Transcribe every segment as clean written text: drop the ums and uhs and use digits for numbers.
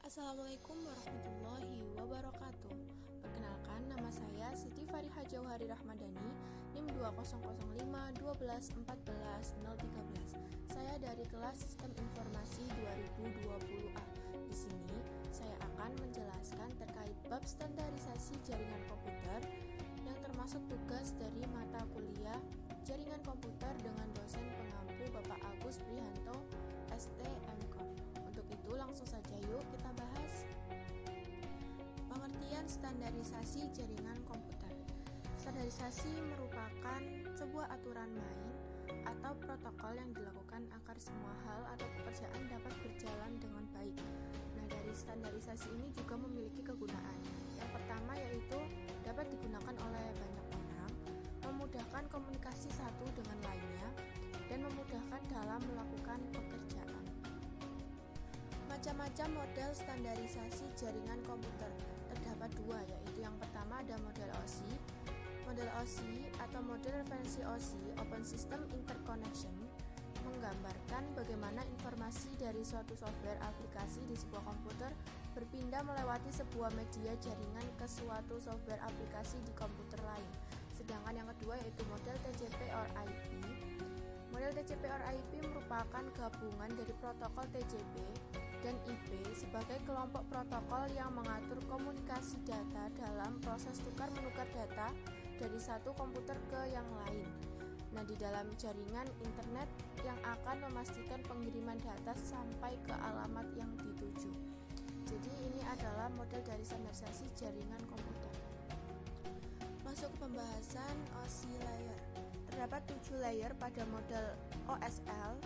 Assalamualaikum warahmatullahi wabarakatuh. Perkenalkan, nama saya Siti Fariha Jauhari Rahmadani, NIM 20051514013. Saya dari kelas Sistem Informasi 2020A. Di sini saya akan menjelaskan terkait bab standarisasi jaringan komputer yang termasuk tugas dari mata kuliah Jaringan Komputer dengan dosen pengampu Bapak Agus Prihanto, STMKOM. Untuk itu langsung saja yuk kita bahas. Pengertian standarisasi jaringan komputer. Standarisasi merupakan sebuah aturan main atau protokol yang dilakukan agar semua hal atau pekerjaan dapat berjalan dengan baik. Nah, dari standarisasi ini juga memiliki kegunaan. Yang pertama yaitu dapat digunakan oleh banyak orang, memudahkan komunikasi satu dengan lainnya, dan memudahkan dalam melakukan pekerjaan. Macam-macam model standarisasi jaringan komputer terdapat dua, yaitu yang pertama ada model OSI. Model OSI atau model referensi OSI Open System Interconnection menggambarkan bagaimana informasi dari suatu software aplikasi di sebuah komputer berpindah melewati sebuah media jaringan ke suatu software aplikasi di komputer lain. Sedangkan yang kedua yaitu model TCP or IP. Model TCP or IP merupakan gabungan dari protokol TCP dan IP sebagai kelompok protokol yang mengatur komunikasi data dalam proses tukar-menukar data dari satu komputer ke yang lain. Nah, di dalam jaringan internet yang akan memastikan pengiriman data sampai ke alamat yang dituju. Jadi ini adalah model dari standarisasi jaringan komputer. Masuk ke pembahasan OSI layer. Terdapat 7 layer pada model OSL,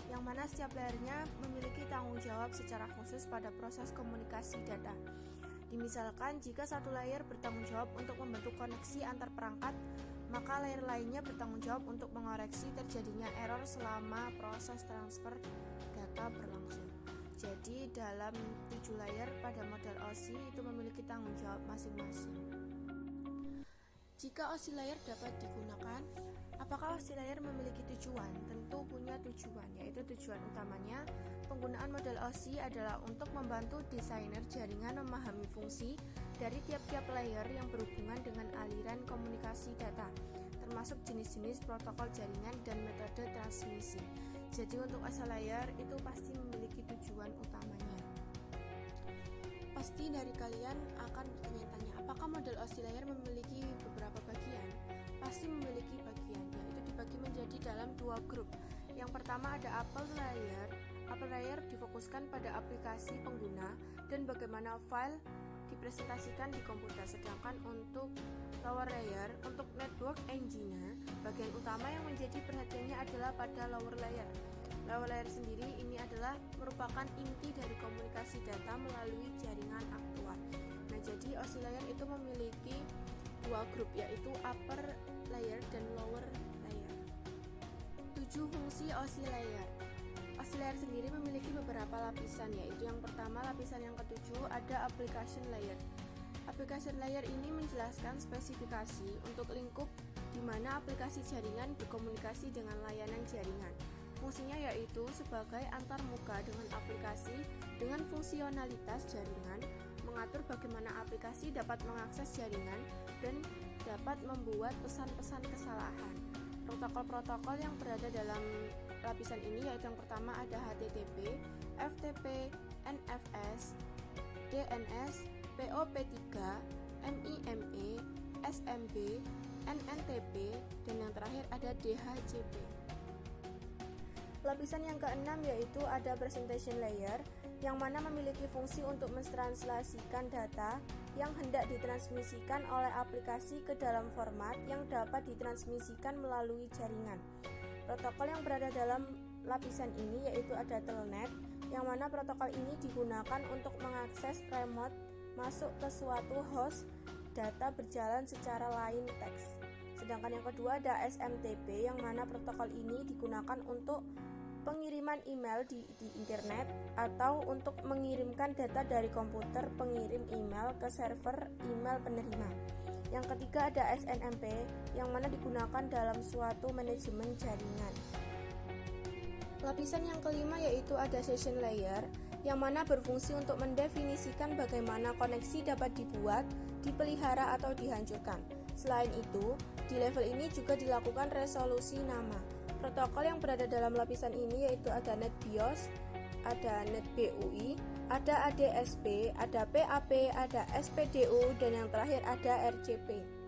yang mana setiap layernya memiliki tanggung jawab secara khusus pada proses komunikasi data. Dimisalkan jika satu layer bertanggung jawab untuk membentuk koneksi antar perangkat, maka layer lainnya bertanggung jawab untuk mengoreksi terjadinya error selama proses transfer data berlangsung. Jadi dalam 7 layer pada model OSI itu memiliki tanggung jawab masing-masing. Jika OSI layer dapat digunakan, apakah OSI layer memiliki tujuan? Tentu punya tujuan, yaitu tujuan utamanya penggunaan model OSI adalah untuk membantu desainer jaringan memahami fungsi dari tiap-tiap layer yang berhubungan dengan aliran komunikasi data, termasuk jenis-jenis protokol jaringan dan metode transmisi. Jadi untuk OSI layer itu pasti memiliki tujuan utamanya. Pasti dari kalian akan bertanya-tanya, apakah model OSI layer memiliki beberapa bagian? Pasti memiliki bagian, yaitu dibagi menjadi dalam 2 grup. Yang pertama ada upper layer. Upper layer difokuskan pada aplikasi pengguna dan bagaimana file dipresentasikan di komputer. Sedangkan untuk lower layer, untuk network engineer, bagian utama yang menjadi perhatiannya adalah pada lower layer. Lower layer sendiri ini adalah merupakan inti dari komunikasi data melalui jaringan aktual. Nah, jadi OSI layer itu memiliki 2 grup, yaitu upper layer dan lower layer. 7 fungsi OSI layer. OSI layer sendiri memiliki beberapa lapisan, yaitu yang pertama lapisan yang ketujuh ada application layer. Application layer ini menjelaskan spesifikasi untuk lingkup di mana aplikasi jaringan berkomunikasi dengan layanan jaringan. Fungsinya yaitu sebagai antarmuka dengan aplikasi dengan fungsionalitas jaringan, mengatur bagaimana aplikasi dapat mengakses jaringan dan dapat membuat pesan-pesan kesalahan. Protokol-protokol yang berada dalam lapisan ini yaitu yang pertama ada HTTP, FTP, NFS, DNS, POP3, MIME, SMB, NNTP, dan yang terakhir ada DHCP. Lapisan yang keenam yaitu ada presentation layer, yang mana memiliki fungsi untuk mentranslasikan data yang hendak ditransmisikan oleh aplikasi ke dalam format yang dapat ditransmisikan melalui jaringan. Protokol yang berada dalam lapisan ini yaitu ada telnet, yang mana protokol ini digunakan untuk mengakses remote masuk ke suatu host data berjalan secara line text. Sedangkan yang kedua ada SMTP, yang mana protokol ini digunakan untuk pengiriman email di internet atau untuk mengirimkan data dari komputer pengirim email ke server email penerima. Yang ketiga ada SNMP, yang mana digunakan dalam suatu manajemen jaringan. Lapisan yang kelima yaitu ada session layer, yang mana berfungsi untuk mendefinisikan bagaimana koneksi dapat dibuat, dipelihara, atau dihancurkan. Selain itu, di level ini juga dilakukan resolusi nama. Protokol yang berada dalam lapisan ini yaitu ada NetBIOS, ada NetBEUI, ada ADSP, ada PAP, ada SPDU, dan yang terakhir ada RCP.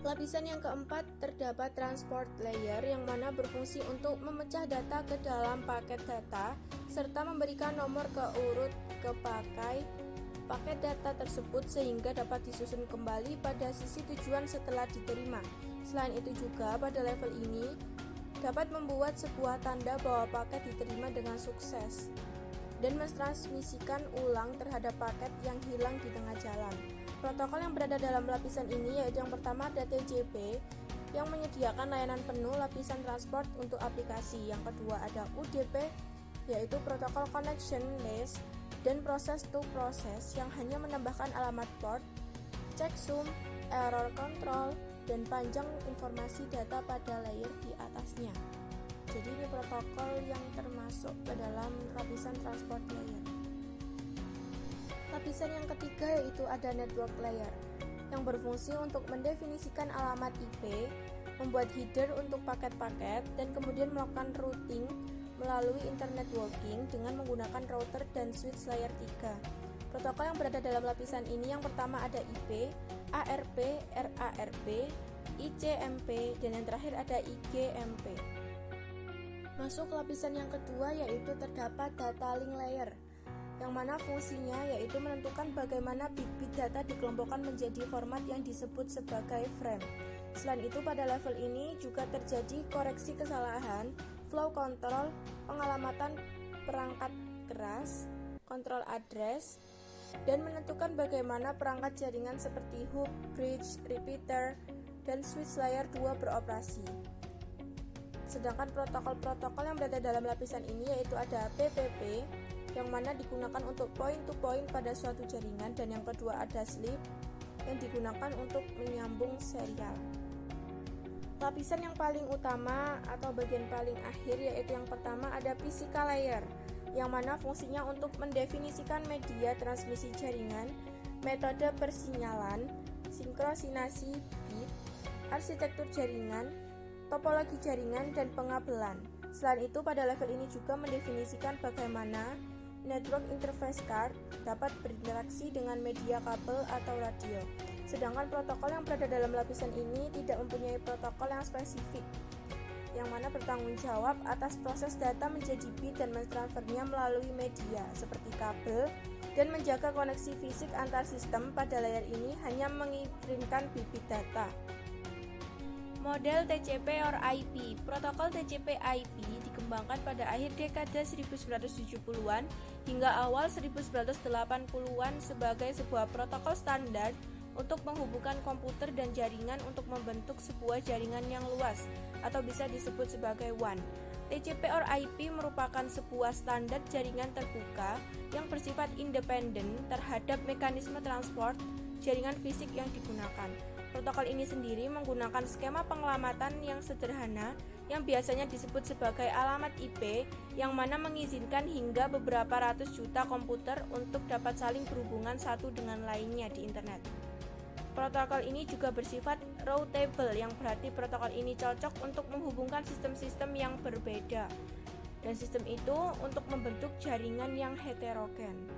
Lapisan yang keempat terdapat transport layer yang mana berfungsi untuk memecah data ke dalam paket data serta memberikan nomor ke urut kepakai paket data tersebut sehingga dapat disusun kembali pada sisi tujuan setelah diterima. Selain itu juga pada level ini dapat membuat sebuah tanda bahwa paket diterima dengan sukses dan mentransmisikan ulang terhadap paket yang hilang di tengah jalan. Protokol yang berada dalam lapisan ini yaitu yang pertama ada TCP yang menyediakan layanan penuh lapisan transport untuk aplikasi. Yang kedua ada UDP yaitu protokol connectionless dan process to process yang hanya menambahkan alamat port, checksum, error control, dan panjang informasi data pada layer di atasnya. Jadi ini protokol yang termasuk ke dalam lapisan transport layer. Lapisan yang ketiga yaitu ada network layer yang berfungsi untuk mendefinisikan alamat IP, membuat header untuk paket-paket, dan kemudian melakukan routing melalui internet networking dengan menggunakan router dan switch layer 3. Protokol yang berada dalam lapisan ini yang pertama ada IP, ARP, RARP, ICMP, dan yang terakhir ada IGMP. Masuk lapisan yang kedua yaitu terdapat data link layer yang mana fungsinya yaitu menentukan bagaimana bit-bit data dikelompokkan menjadi format yang disebut sebagai frame. Selain itu pada level ini juga terjadi koreksi kesalahan, flow control, pengalamatan perangkat keras, control address, dan menentukan bagaimana perangkat jaringan seperti hub, bridge, repeater, dan switch layer 2 beroperasi. Sedangkan protokol-protokol yang berada dalam lapisan ini yaitu ada PPP yang mana digunakan untuk point-to-point pada suatu jaringan, dan yang kedua ada sleep yang digunakan untuk menyambung serial. Lapisan yang paling utama atau bagian paling akhir yaitu yang pertama ada physical layer yang mana fungsinya untuk mendefinisikan media transmisi jaringan, metode persinyalan, sinkronisasi bit, arsitektur jaringan, topologi jaringan, dan pengabelan. Selain itu pada level ini juga mendefinisikan bagaimana network interface card dapat berinteraksi dengan media kabel atau radio. Sedangkan protokol yang berada dalam lapisan ini tidak mempunyai protokol yang spesifik, yang mana bertanggung jawab atas proses data menjadi bit dan mentransfernya melalui media seperti kabel, dan menjaga koneksi fisik antar sistem. Pada layar ini hanya mengirimkan bit data. Model TCP or IP. Protokol TCP/IP dikembangkan pada akhir dekade 1970-an hingga awal 1980-an sebagai sebuah protokol standar untuk menghubungkan komputer dan jaringan untuk membentuk sebuah jaringan yang luas atau bisa disebut sebagai WAN. TCP or IP merupakan sebuah standar jaringan terbuka yang bersifat independen terhadap mekanisme transport jaringan fisik yang digunakan. Protokol ini sendiri menggunakan skema pengelamatan yang sederhana yang biasanya disebut sebagai alamat IP yang mana mengizinkan hingga beberapa ratus juta komputer untuk dapat saling berhubungan satu dengan lainnya di internet. Protokol ini juga bersifat routable yang berarti protokol ini cocok untuk menghubungkan sistem-sistem yang berbeda dan sistem itu untuk membentuk jaringan yang heterogen.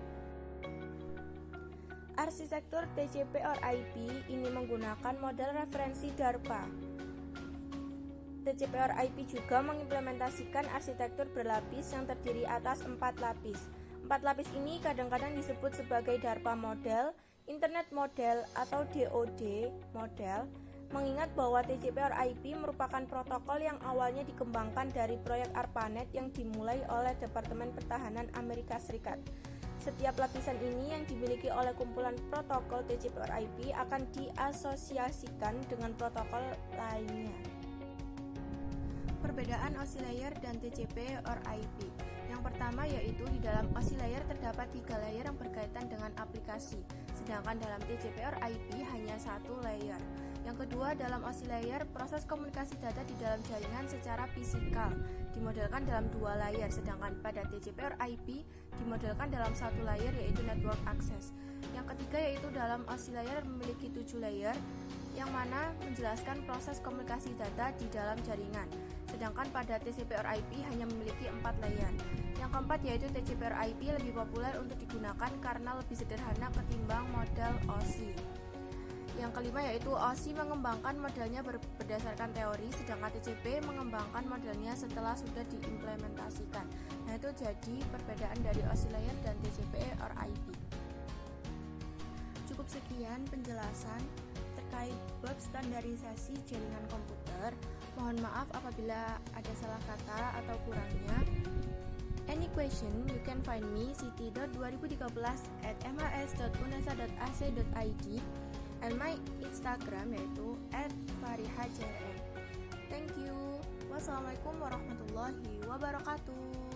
Arsitektur TCP or IP ini menggunakan model referensi DARPA. TCP or IP juga mengimplementasikan arsitektur berlapis yang terdiri atas 4 lapis. 4 lapis ini kadang-kadang disebut sebagai DARPA model, Internet model, atau DoD model, mengingat bahwa TCP or IP merupakan protokol yang awalnya dikembangkan dari proyek ARPANET yang dimulai oleh Departemen Pertahanan Amerika Serikat. Setiap lapisan ini yang dimiliki oleh kumpulan protokol TCP or IP akan diasosiasikan dengan protokol lainnya. Perbedaan OSI layer dan TCP or IP. Yang pertama yaitu di dalam OSI layer terdapat 3 layer yang berkaitan dengan aplikasi, sedangkan dalam TCP or IP hanya 1 layer. Yang kedua, dalam OSI layer, proses komunikasi data di dalam jaringan secara fisikal dimodelkan dalam 2 layer, sedangkan pada TCP or IP dimodelkan dalam 1 layer, yaitu network access. Yang ketiga yaitu dalam OSI layer memiliki 7 layer, yang mana menjelaskan proses komunikasi data di dalam jaringan, sedangkan pada TCP or IP hanya memiliki 4 layer. Yang keempat yaitu TCP or IP lebih populer untuk digunakan karena lebih sederhana ketimbang model OSI. Yang kelima yaitu OSI mengembangkan modelnya berdasarkan teori, sedangkan TCP mengembangkan modelnya setelah sudah diimplementasikan. Nah, itu jadi perbedaan dari OSI layer dan TCP or IP. Cukup sekian penjelasan terkait bab standarisasi jaringan komputer. Mohon maaf apabila ada salah kata atau kurangnya. Any question, you can find me siti.2013@mhs.unesa.ac.id and my Instagram yaitu @farihajrm. Thank you. Wassalamualaikum warahmatullahi wabarakatuh.